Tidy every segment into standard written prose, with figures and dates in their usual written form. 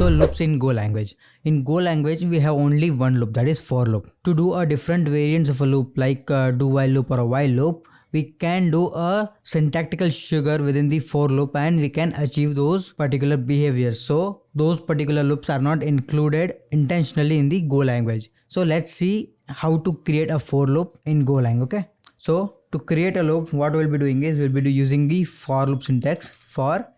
So loops in Go language. In Go language, we have only one loop, that is for loop. To do a different variants of a loop like do while loop or a while loop, we can do a syntactical sugar within the for loop and we can achieve those particular behaviors. So those particular loops are not included intentionally in the Go language. So let's see how to create a for loop in Golang. Okay. So to create a loop, what we'll be doing is we'll be using the for loop syntax for,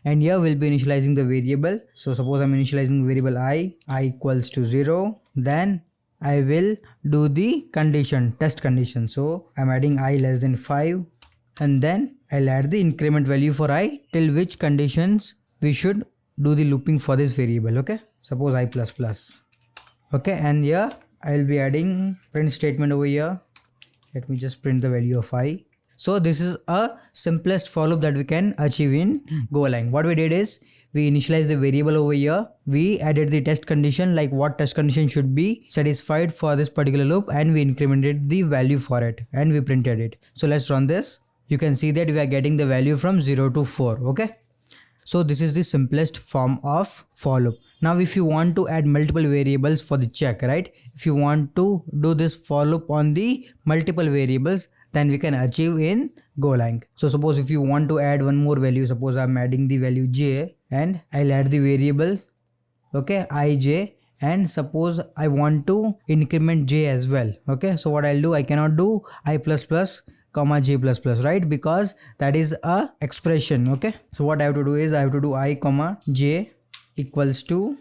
and here we'll be initializing the variable. So suppose I'm initializing variable I equals to 0, then I will do the condition, test condition. So I'm adding I less than 5 and then I'll add the increment value for I till which conditions we should do the looping for this variable. Okay, suppose I plus plus. Okay, and here I'll be adding print statement over here. Let me just print the value of I. So this is a simplest for loop that we can achieve in Golang. What we did is we initialized the variable over here. We added the test condition, like what test condition should be satisfied for this particular loop, and we incremented the value for it and we printed it. So let's run this. You can see that we are getting the value from 0 to 4. Okay. So this is the simplest form of for loop. Now if you want to add multiple variables for the check, right? If you want to do this for loop on the multiple variables, then we can achieve in Golang. So suppose if you want to add one more value, suppose I'm adding the value j and I'll add the variable, okay, ij, and suppose I want to increment j as well. Okay, so what I'll do, I cannot do I plus plus comma j plus plus, right? Because that is a expression. Okay, so what I have to do is I have to do I comma j equals to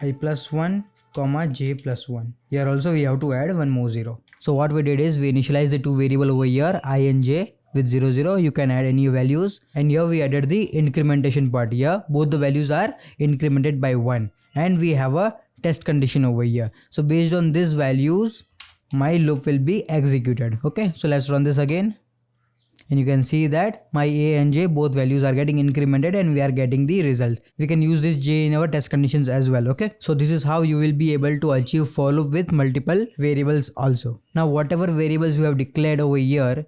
I plus 1 comma j plus 1. Here also we have to add one more 0. So what we did is we initialized the two variable over here, I and j with 0 0. You can add any values, and here we added the incrementation part. Here both the values are incremented by 1 and we have a test condition over here. So based on these values my loop will be executed. Okay, so let's run this again. And you can see that my a and j both values are getting incremented and we are getting the result. We can use this j in our test conditions as well. Okay, so this is how you will be able to achieve for loop with multiple variables also. Now whatever variables we have declared over here,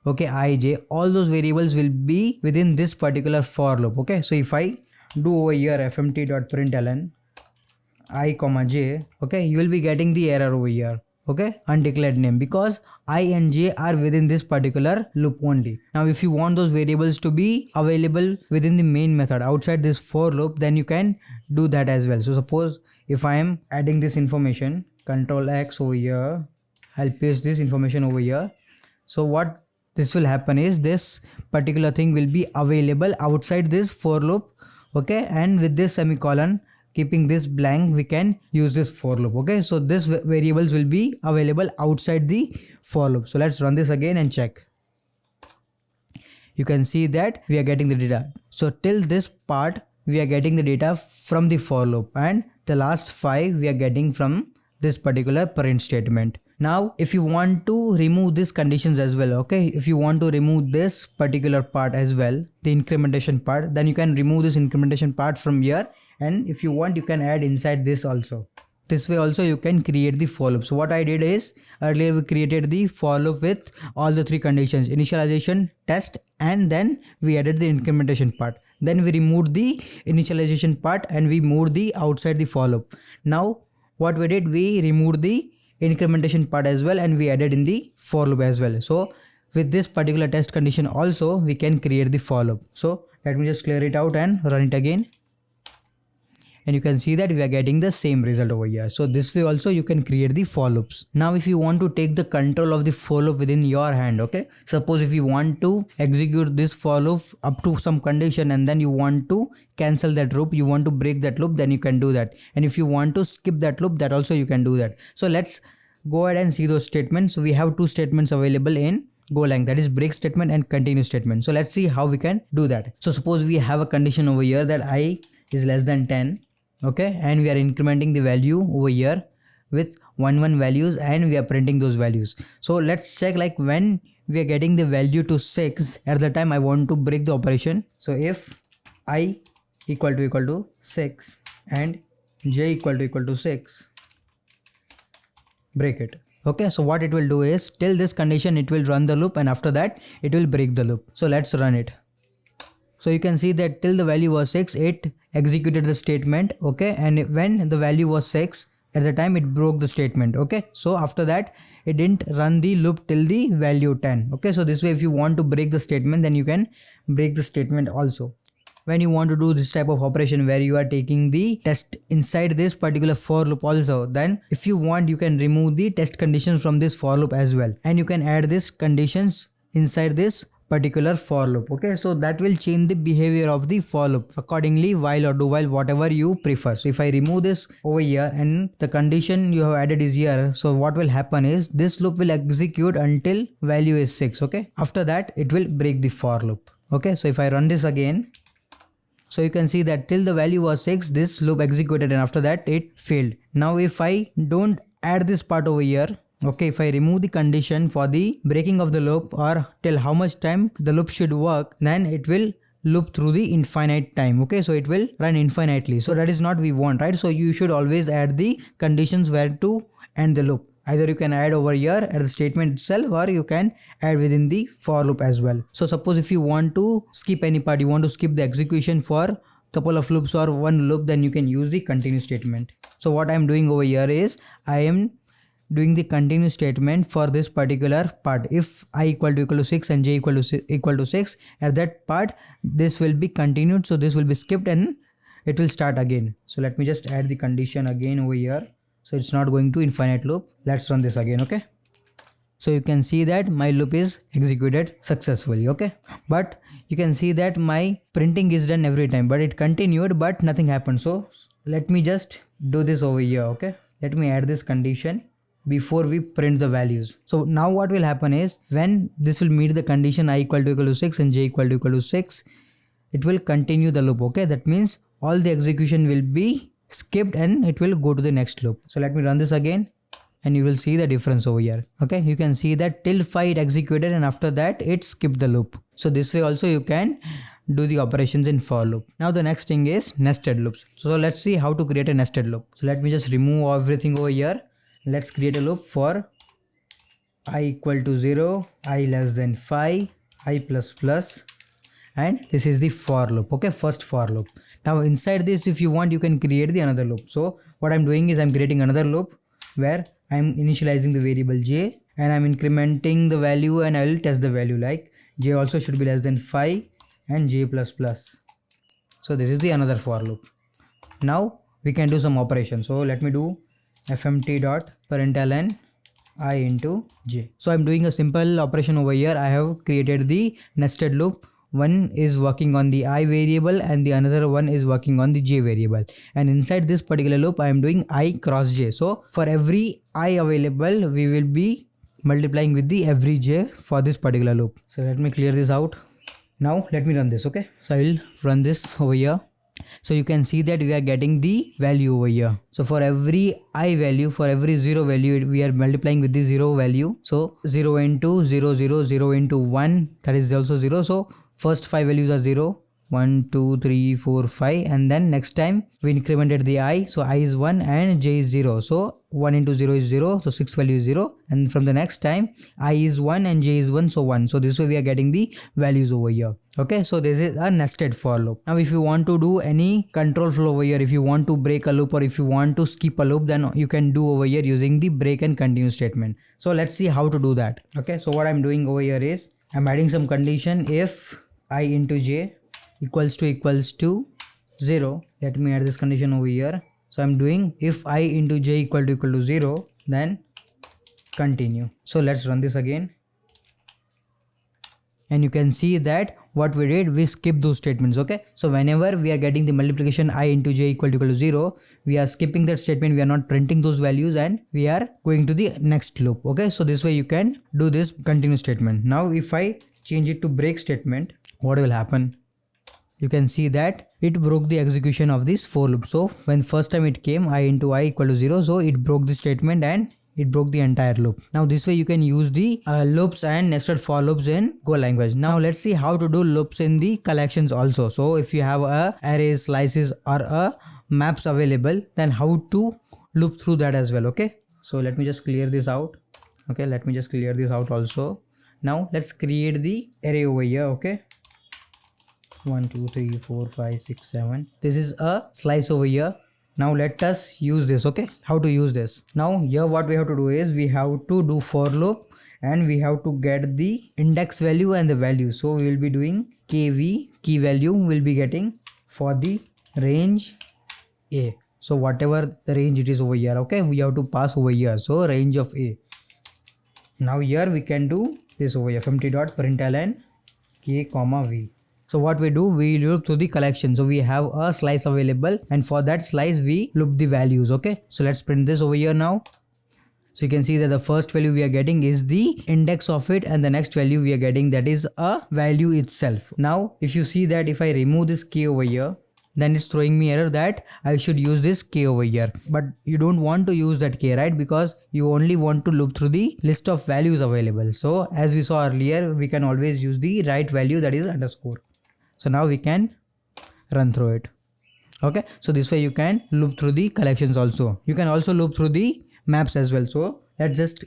okay, I, j, all those variables will be within this particular for loop. Okay, so if I do over here fmt.println I comma j, okay, you will be getting the error over here. Okay, undeclared name, because I and j are within this particular loop only. Now if you want those variables to be available within the main method outside this for loop, then you can do that as well. So suppose if I am adding this information, control X over here, I'll paste this information over here. So what this will happen is this particular thing will be available outside this for loop. Okay, and with this semicolon, keeping this blank, we can use this for loop. Okay, so this variables will be available outside the for loop. So let's run this again and check. You can see that we are getting the data. So till this part we are getting the data from the for loop, and the last 5 we are getting from this particular print statement. Now if you want to remove these conditions as well, okay, if you want to remove this particular part as well, the incrementation part, then you can remove this incrementation part from here, and if you want you can add inside this also. This way also you can create the for loop. So what I did is earlier we created the for loop with all the 3 conditions: initialization, test, and then we added the incrementation part. Then we removed the initialization part and we moved the outside the for loop. Now what we did, we removed the incrementation part as well and we added in the for loop as well. So with this particular test condition also we can create the for loop. So let me just clear it out and run it again. And you can see that we are getting the same result over here. So this way also you can create the for loops. Now if you want to take the control of the for loop within your hand, okay, suppose if you want to execute this for loop up to some condition and then you want to cancel that loop, you want to break that loop, then you can do that. And if you want to skip that loop, that also you can do that. So let's go ahead and see those statements. So we have 2 statements available in Golang, that is break statement and continue statement. So let's see how we can do that. So suppose we have a condition over here that I is less than 10. Okay, and we are incrementing the value over here with 1 values and we are printing those values. So let's check, like when we are getting the value to 6, at the time I want to break the operation. So if I equal to 6 and j equal to 6, break it. Okay, so what it will do is till this condition it will run the loop and after that it will break the loop. So let's run it. So you can see that till the value was 6, it executed the statement, okay, and when the value was 6 at the time, it broke the statement, okay. So after that it didn't run the loop till the value 10, okay. So this way if you want to break the statement, then you can break the statement also. When you want to do this type of operation where you are taking the test inside this particular for loop also, then if you want, you can remove the test conditions from this for loop as well, and you can add this conditions inside this particular for loop, okay. So that will change the behavior of the for loop accordingly, while or do while, whatever you prefer. So if I remove this over here and the condition you have added is here, so what will happen is this loop will execute until value is 6, okay. After that it will break the for loop, okay. So if I run this again, so you can see that till the value was 6, this loop executed, and after that it failed. Now if I don't add this part over here, okay, if I remove the condition for the breaking of the loop or till how much time the loop should work, then it will loop through the infinite time, okay. So it will run infinitely. So that is not we want, right? So you should always add the conditions where to end the loop. Either you can add over here at the statement itself, or you can add within the for loop as well. So suppose if you want to skip any part, you want to skip the execution for couple of loops or one loop, then you can use the continue statement. So what I am doing over here is I am doing the continue statement for this particular part. If I equal to 6 and j equal to 6, at that part this will be continued, so this will be skipped and it will start again. So let me just add the condition again over here. So it's not going to infinite loop. Let's run this again, okay. So you can see that my loop is executed successfully, okay. But you can see that my printing is done every time, but it continued but nothing happened. So let me just do this over here, okay. Let me add this condition before we print the values. So now what will happen is when this will meet the condition I equal to 6 and j equal to 6, it will continue the loop, okay. That means all the execution will be skipped and it will go to the next loop. So let me run this again and you will see the difference over here, okay. You can see that till 5 it executed and after that it skipped the loop. So this way also you can do the operations in for loop. Now the next thing is nested loops. So let's see how to create a nested loop. So let me just remove everything over here. Let's create a loop for I equal to 0, I less than 5, I plus plus, and this is the for loop, okay, first for loop. Now inside this, if you want, you can create the another loop. So what I'm doing is I'm creating another loop where I'm initializing the variable j and I'm incrementing the value and I will test the value like j also should be less than 5 and j plus plus. So this is the another for loop. Now we can do some operations. So let me do fmt dot println I into j. So I'm doing a simple operation over here. I have created the nested loop. One is working on the I variable and the another one is working on the j variable, and inside this particular loop I am doing I cross j. So for every I available we will be multiplying with the every j for this particular loop. So let me clear this out. Now let me run this, okay. So I will run this over here. So you can see that we are getting the value over here. So for every I value, for every 0 value, we are multiplying with the 0 value. So 0 into 0, 0, 0 into 1, that is also 0. So first 5 values are 0, 1, 2, 3, 4, 5, and then next time we incremented the I. So I is 1 and j is 0. So 1 into 0 is 0. So 6 value is 0. And from the next time I is 1 and j is 1. So 1. So this way we are getting the values over here. Okay. So this is a nested for loop. Now if you want to do any control flow over here, if you want to break a loop or if you want to skip a loop, then you can do over here using the break and continue statement. So let's see how to do that. Okay. So what I'm doing over here is I'm adding some condition. If I into j equals to 0. Let me add this condition over here. So I'm doing if I into j equal to 0, then continue. So let's run this again. And you can see that what we did, we skip those statements, okay. So whenever we are getting the multiplication I into j equal to 0, we are skipping that statement, we are not printing those values and we are going to the next loop, okay. So this way you can do this continue statement. Now if I change it to break statement, what will happen? You can see that it broke the execution of this for loop. So when first time it came I into I equal to 0, so it broke the statement and it broke the entire loop. Now this way you can use the loops and nested for loops in Go language. Now let's see how to do loops in the collections also. So if you have a arrays, slices or a maps available, then how to loop through that as well, okay. So let me just clear this out. Okay, let me just clear this out also. Now let's create the array over here, okay. 1 2 3 4 5 6 7. This is a slice over here. Now let us use this. Okay, how to use this? Now here what we have to do is we have to do for loop and we have to get the index value and the value. So we will be doing kv, key value will be getting for the range a. So whatever the range it is over here, okay, we have to pass over here. So range of a. Now here we can do this over here, fmt.println k comma v. So what we do, we loop through the collection. So we have a slice available and for that slice we loop the values. Okay, so let's print this over here now. So you can see that the first value we are getting is the index of it and the next value we are getting, that is a value itself. Now if you see that if I remove this k over here, then it's throwing me error that I should use this k over here. But you don't want to use that k, right? Because you only want to loop through the list of values available. So as we saw earlier, we can always use the right value, that is underscore. So now we can run through it. Okay, so this way you can loop through the collections also. You can also loop through the maps as well. So let's just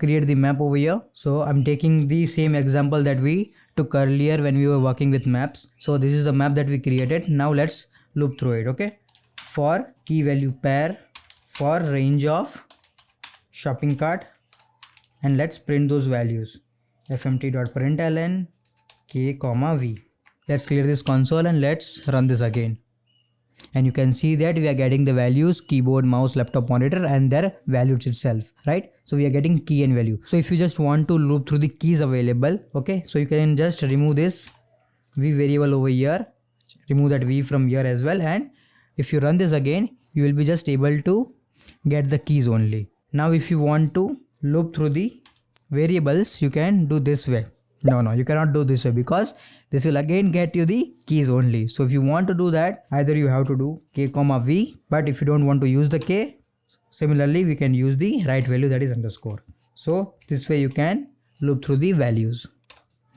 create the map over here. So I'm taking the same example that we took earlier when we were working with maps. So this is the map that we created. Now let's loop through it. Okay, for key value pair, for range of shopping cart, and let's print those values, fmt.println k comma v. Let's clear this console and let's run this again. And you can see that we are getting the values keyboard, mouse, laptop, monitor and their values itself, right? So we are getting key and value. So if you just want to loop through the keys available, okay, so you can just remove this v variable over here, remove that v from here as well, and if you run this again, you will be just able to get the keys only. Now if you want to loop through the variables, you can do this way. No, you cannot do this way because this will again get you the keys only. So if you want to do that, either you have to do k comma v, but if you don't want to use the k, similarly we can use the right value, that is underscore. So this way you can loop through the values.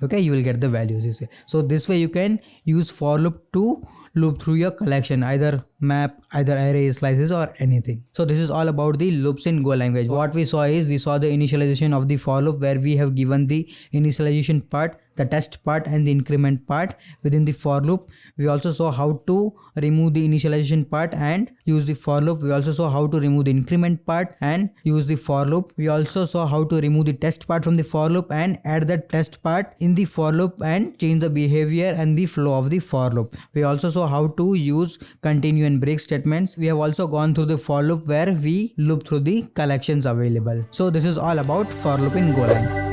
Okay, you will get the values this way. So this way you can use for loop to loop through your collection, either map, either arrays, slices or anything. So this is all about the loops in Go language. What we saw is we saw the initialization of the for loop, where we have given the initialization part, the test part and the increment part within the for loop. We also saw how to remove the initialization part and use the for loop. We also saw how to remove the increment part and use the for loop. We also saw how to remove the test part from the for loop and add that test part in the for loop and change the behavior and the flow of the for loop. We also saw how to use continue and break statements. We have also gone through the for loop where we loop through the collections available. So this is all about for loop in Golang.